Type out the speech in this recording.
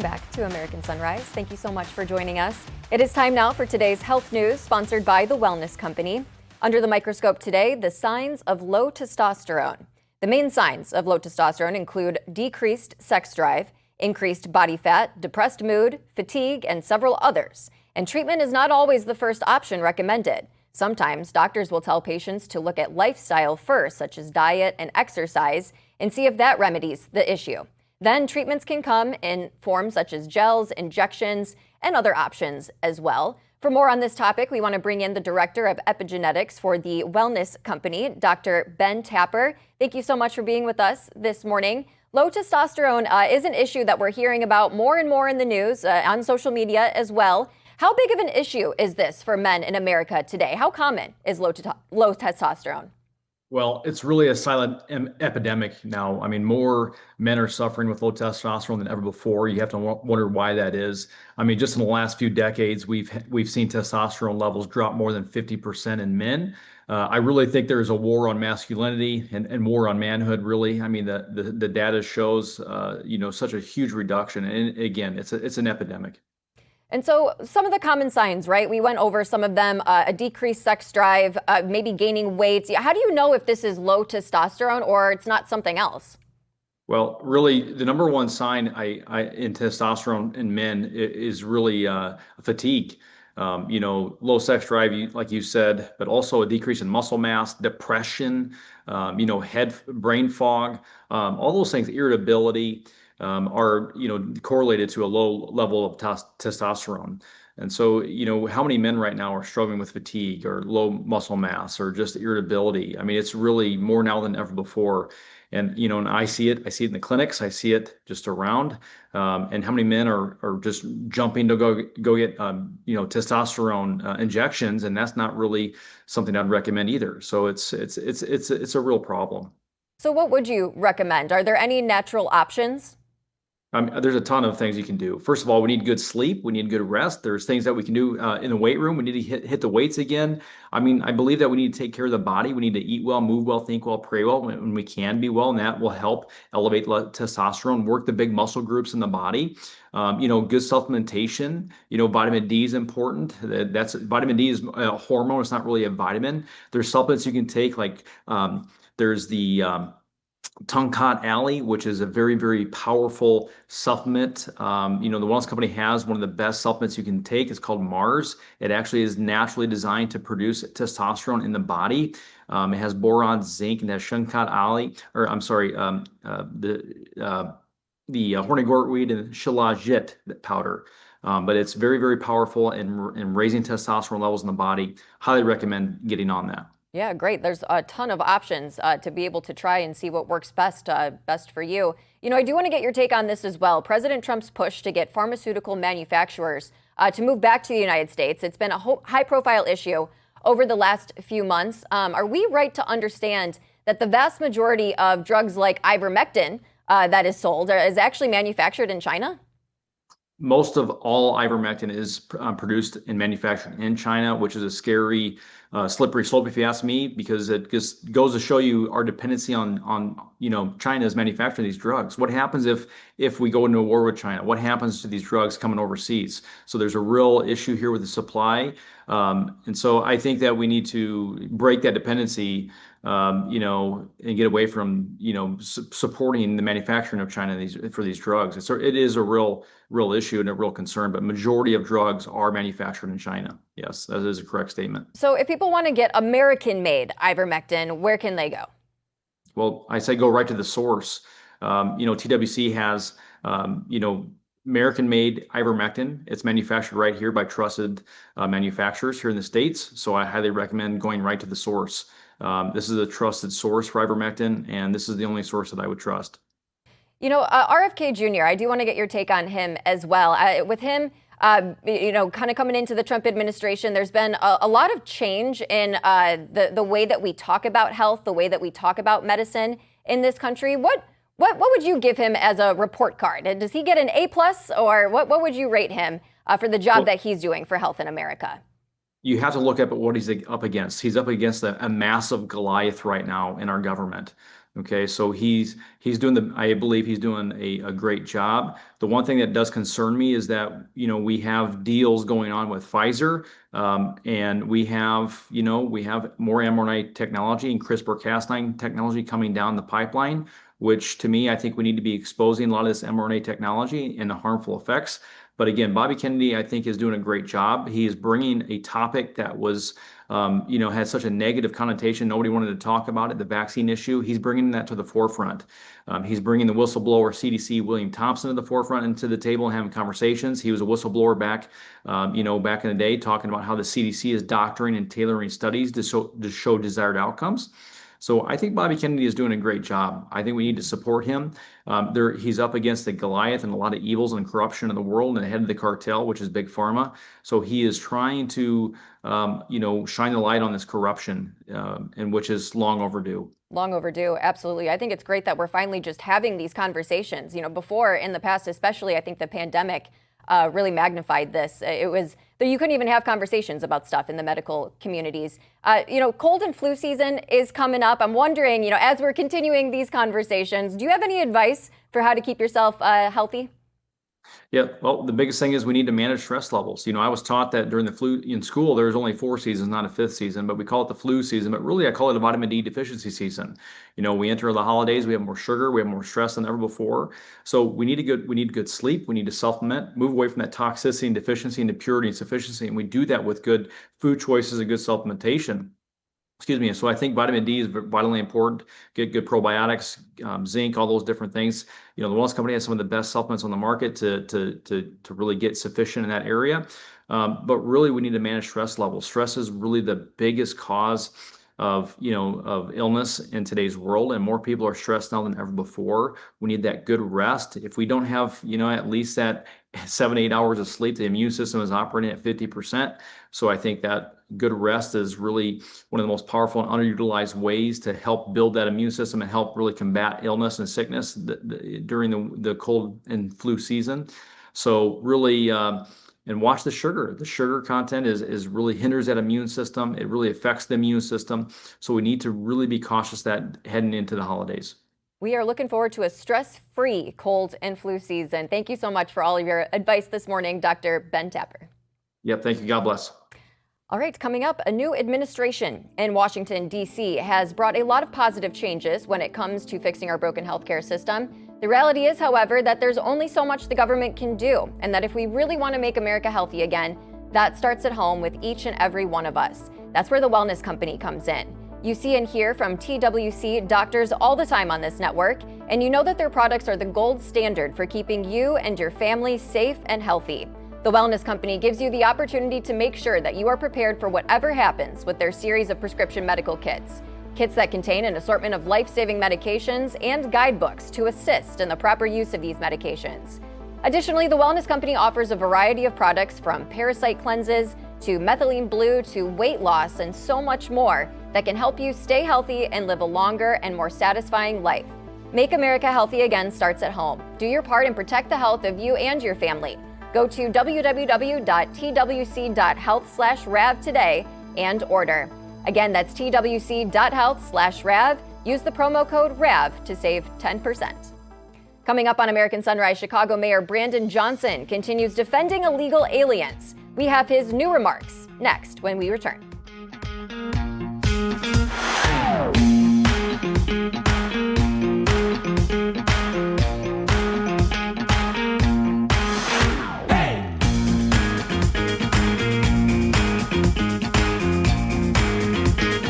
Welcome back to American Sunrise. Thank you so much for joining us. It is time now for today's health news, sponsored by The Wellness Company. Under the microscope today, the signs of low testosterone. The main signs of low testosterone include decreased sex drive, increased body fat, depressed mood, fatigue, and several others. And treatment is not always the first option recommended. Sometimes doctors will tell patients to look at lifestyle first, such as diet and exercise, and see if that remedies the issue. Then treatments can come in forms such as gels, injections, and other options as well. For more on this topic, we want to bring in the director of Epigenetics for the Wellness Company, Dr. Ben Tapper. Thank you so much for being with us this morning. Low testosterone is an issue that we're hearing about more and more in the news, on social media as well. How big of an issue is this for men in America today? How common is low testosterone? Well, it's really a silent epidemic now. I mean, more men are suffering with low testosterone than ever before. You have to wonder why that is. I mean, just in the last few decades, we've seen testosterone levels drop more than 50% in men. I really think there's a war on masculinity and war on manhood, really. I mean, the data shows, such a huge reduction. And again, it's an epidemic. And so some of the common signs, right? We went over some of them, a decreased sex drive, maybe gaining weight. How do you know if this is low testosterone or it's not something else? Well, really, the number one sign in testosterone in men is really fatigue. Low sex drive, like you said, but also a decrease in muscle mass, depression, brain fog, all those things, irritability. Are correlated to a low level of testosterone. And so, how many men right now are struggling with fatigue or low muscle mass or just irritability? I mean, it's really more now than ever before. And, and I see it in the clinics, I see it just around. And how many men are just jumping to go get, testosterone injections. And that's not really something I'd recommend either. So it's a real problem. So what would you recommend? Are there any natural options? There's a ton of things you can do. First of all, we need good sleep. We need good rest. There's things that we can do in the weight room. We need to hit the weights again. I mean, I believe that we need to take care of the body. We need to eat well, move well, think well, pray well when we can be well, and that will help elevate testosterone, work the big muscle groups in the body. Good supplementation. Vitamin D is important. Vitamin D is a hormone. It's not really a vitamin. There's supplements you can take, like there's the Tongkat Alley, which is a very, very powerful supplement. The Wellness Company has one of the best supplements you can take. It's called Mars. It actually is naturally designed to produce testosterone in the body. It has boron, zinc, and has Tongkat Alley, or I'm sorry, the horny-gortweed and shilajit powder. But it's very, very powerful in raising testosterone levels in the body. Highly recommend getting on that. Yeah, great. There's a ton of options to be able to try and see what works best for you. I do want to get your take on this as well. President Trump's push to get pharmaceutical manufacturers to move back to the United States. It's been a high-profile issue over the last few months. Are we right to understand that the vast majority of drugs like ivermectin that is sold is actually manufactured in China? Most of all ivermectin is produced and manufactured in China, which is a scary, slippery slope, if you ask me, because it just goes to show you our dependency on China's manufacturing these drugs. What happens if we go into a war with China? What happens to these drugs coming overseas? So there's a real issue here with the supply. And so I think that we need to break that dependency, and get away from, supporting the manufacturing of China for these drugs. So it is a real issue and a real concern, but majority of drugs are manufactured in China. Yes, that is a correct statement. So if people want to get American-made ivermectin, where can they go? Well, I say go right to the source. TWC has, American-made ivermectin. It's manufactured right here by trusted manufacturers here in the States. So I highly recommend going right to the source. This is a trusted source for ivermectin, and this is the only source that I would trust. RFK Jr., I do want to get your take on him as well. With him, kind of coming into the Trump administration, there's been a lot of change in the way that we talk about health, the way that we talk about medicine in this country. What would you give him as a report card? Does he get an A+, or what would you rate him for the job that he's doing for health in America? You have to look at what he's up against. He's up against a massive Goliath right now in our government. Okay, so he's doing I believe he's doing a great job. The one thing that does concern me is that, we have deals going on with Pfizer, and we have more mRNA technology and CRISPR-Cas9 technology coming down the pipeline, which to me, I think we need to be exposing a lot of this mRNA technology and the harmful effects. But again, Bobby Kennedy, I think, is doing a great job. He is bringing a topic that was, had such a negative connotation. Nobody wanted to talk about it, the vaccine issue. He's bringing that to the forefront. He's bringing the whistleblower CDC William Thompson to the forefront and to the table and having conversations. He was a whistleblower back in the day, talking about how the CDC is doctoring and tailoring studies to show desired outcomes. So I think Bobby Kennedy is doing a great job. I think we need to support him. He's up against the Goliath and a lot of evils and corruption in the world and the head of the cartel, which is Big Pharma. So he is trying to, shine the light on this corruption, and which is long overdue. Long overdue, absolutely. I think it's great that we're finally just having these conversations. Before, in the past, especially, I think the pandemic really magnified this. It was that you couldn't even have conversations about stuff in the medical communities. Cold and flu season is coming up. I'm wondering, as we're continuing these conversations, do you have any advice for how to keep yourself healthy? Yeah, well, the biggest thing is we need to manage stress levels. I was taught that during the flu in school, there's only 4 seasons, not a fifth season, but we call it the flu season. But really, I call it a vitamin D deficiency season. We enter the holidays, we have more sugar, we have more stress than ever before. So we need good sleep, we need to supplement, move away from that toxicity and deficiency into purity and sufficiency. And we do that with good food choices and good supplementation. Excuse me. So I think vitamin D is vitally important. Get good probiotics, zinc, all those different things. The Wellness Company has some of the best supplements on the market to really get sufficient in that area. But really, we need to manage stress levels. Stress is really the biggest cause of illness in today's world, and more people are stressed now than ever before. We need that good rest. If we don't have at least that 7-8 hours of sleep, the immune system is operating at 50%. So I think that good rest is really one of the most powerful and underutilized ways to help build that immune system and help really combat illness and sickness during the cold and flu season. So really, and watch the sugar. The sugar content is really hinders that immune system. It really affects the immune system. So we need to really be cautious that heading into the holidays. We are looking forward to a stress-free cold and flu season. Thank you so much for all of your advice this morning, Dr. Ben Tapper. Yep, thank you. God bless. All right, coming up, a new administration in Washington, D.C. has brought a lot of positive changes when it comes to fixing our broken healthcare system. The reality is, however, that there's only so much the government can do, and that if we really want to make America healthy again, that starts at home with each and every one of us. That's where the Wellness Company comes in. You see and hear from TWC doctors all the time on this network, and you know that their products are the gold standard for keeping you and your family safe and healthy. The Wellness Company gives you the opportunity to make sure that you are prepared for whatever happens with their series of prescription medical kits. Kits that contain an assortment of life-saving medications and guidebooks to assist in the proper use of these medications. Additionally, the Wellness Company offers a variety of products from parasite cleanses to methylene blue to weight loss and so much more that can help you stay healthy and live a longer and more satisfying life. Make America Healthy Again starts at home. Do your part and protect the health of you and your family. Go to www.twc.health/RAV today and order. Again, that's twc.health/RAV. Use the promo code RAV to save 10%. Coming up on American Sunrise, Chicago Mayor Brandon Johnson continues defending illegal aliens. We have his new remarks next when we return.